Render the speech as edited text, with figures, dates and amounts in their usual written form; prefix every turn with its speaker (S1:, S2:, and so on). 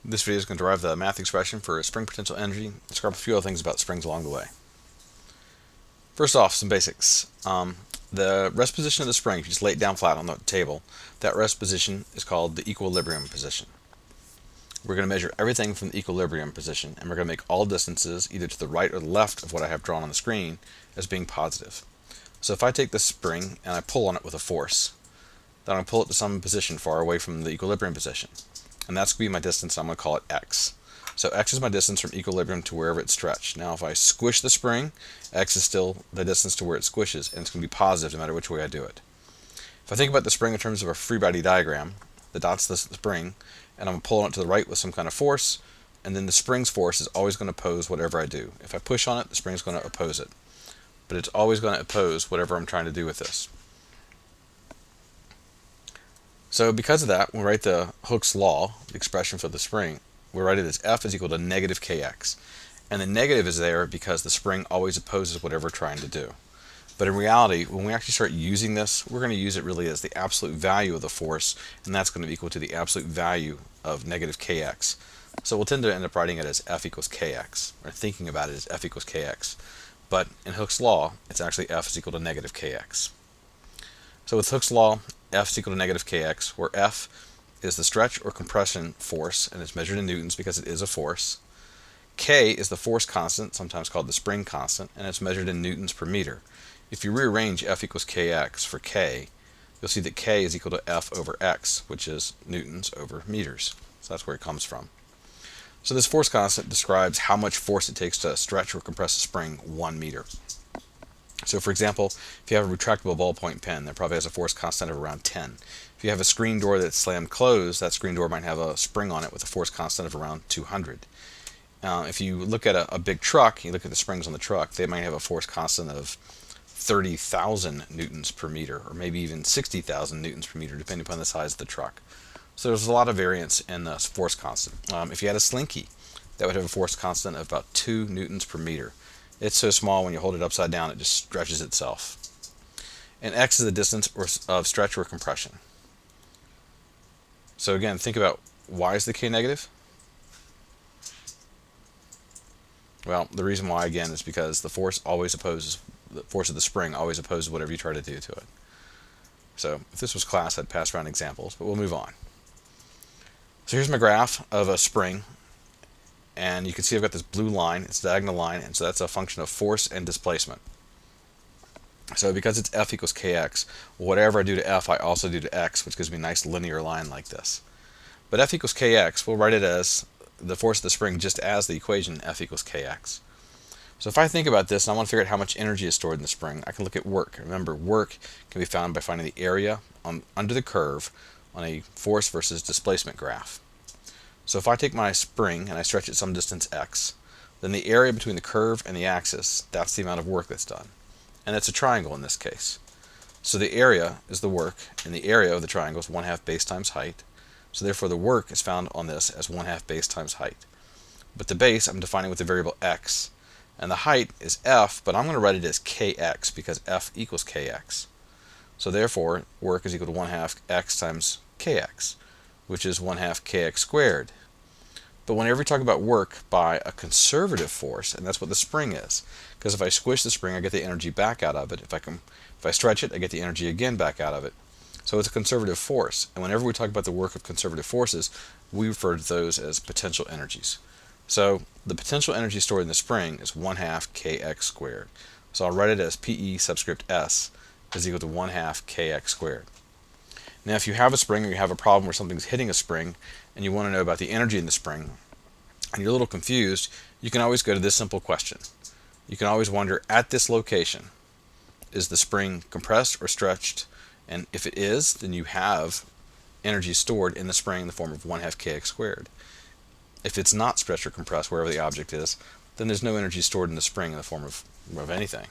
S1: This video is going to derive the math expression for spring potential energy, describe a few other things about springs along the way. First off, some basics. The rest position of the spring, if you just lay it down flat on the table, that rest position is called the equilibrium position. We're going to measure everything from the equilibrium position, and we're going to make all distances, either to the right or the left of what I have drawn on the screen, as being positive. So if I take this spring and I pull on it with a force, then I'm going to pull it to some position far away from the equilibrium position. And that's going to be my distance. I'm going to call it x. So x is my distance from equilibrium to wherever it's stretched. Now if I squish the spring, x is still the distance to where it squishes, and it's going to be positive no matter which way I do it. If I think about the spring in terms of a free body diagram, the dot's the spring, and I'm pulling it to the right with some kind of force, and then the spring's force is always going to oppose whatever I do. If I push on it, the spring's going to oppose it. But it's always going to oppose whatever I'm trying to do with this. So because of that, when we write the Hooke's law, the expression for the spring, we write it as F is equal to negative kx. And the negative is there because the spring always opposes whatever we're trying to do. But in reality, when we actually start using this, we're going to use it really as the absolute value of the force, and that's going to be equal to the absolute value of negative kx. So we'll tend to end up writing it as F equals kx, or thinking about it as F equals kx. But in Hooke's law, it's actually F is equal to negative kx. So with Hooke's law, F is equal to negative kx, where F is the stretch or compression force, and it's measured in newtons because it is a force. K is the force constant, sometimes called the spring constant, and it's measured in newtons per meter. If you rearrange F equals kx for K, you'll see that K is equal to F over x, which is newtons over meters. So that's where it comes from. So this force constant describes how much force it takes to stretch or compress a spring 1 meter. So for example, if you have a retractable ballpoint pen, that probably has a force constant of around 10. If you have a screen door that's slammed closed, that screen door might have a spring on it with a force constant of around 200. If you look at a big truck, you look at the springs on the truck, they might have a force constant of 30,000 newtons per meter, or maybe even 60,000 newtons per meter, depending upon the size of the truck. So there's a lot of variance in the force constant. If you had a slinky, that would have a force constant of about 2 newtons per meter. It's so small when you hold it upside down it just stretches itself. And x is the distance of stretch or compression. So again, think about why is the k negative? Well, the reason why again is because the force always opposes, the force of the spring always opposes whatever you try to do to it. So if this was class, I'd pass around examples, but we'll move on. So here's my graph of a spring. And you can see I've got this blue line, it's a diagonal line, and so that's a function of force and displacement. So because it's F equals kx, whatever I do to F, I also do to x, which gives me a nice linear line like this. But F equals kx, we'll write it as the force of the spring just as the equation F equals kx. So if I think about this and I want to figure out how much energy is stored in the spring, I can look at work. Remember, work can be found by finding the area under the curve on a force versus displacement graph. So if I take my spring and I stretch it some distance x, then the area between the curve and the axis, that's the amount of work that's done. And it's a triangle in this case. So the area is the work, and the area of the triangle is 1/2 base times height. So therefore the work is found on this as 1/2 base times height. But the base I'm defining with the variable x, and the height is f, but I'm going to write it as kx because f equals kx. So therefore work is equal to 1/2 x times kx, which is 1/2 kx squared. But whenever we talk about work by a conservative force, and that's what the spring is, because if I squish the spring, I get the energy back out of it. If I stretch it, I get the energy again back out of it. So it's a conservative force. And whenever we talk about the work of conservative forces, we refer to those as potential energies. So the potential energy stored in the spring is 1/2 kx squared. So I'll write it as Pe subscript s is equal to 1/2 kx squared. Now if you have a spring or you have a problem where something's hitting a spring and you want to know about the energy in the spring and you're a little confused, you can always go to this simple question. You can always wonder, at this location, is the spring compressed or stretched? And if it is, then you have energy stored in the spring in the form of 1/2 kx squared. If it's not stretched or compressed, wherever the object is, then there's no energy stored in the spring in the form of anything.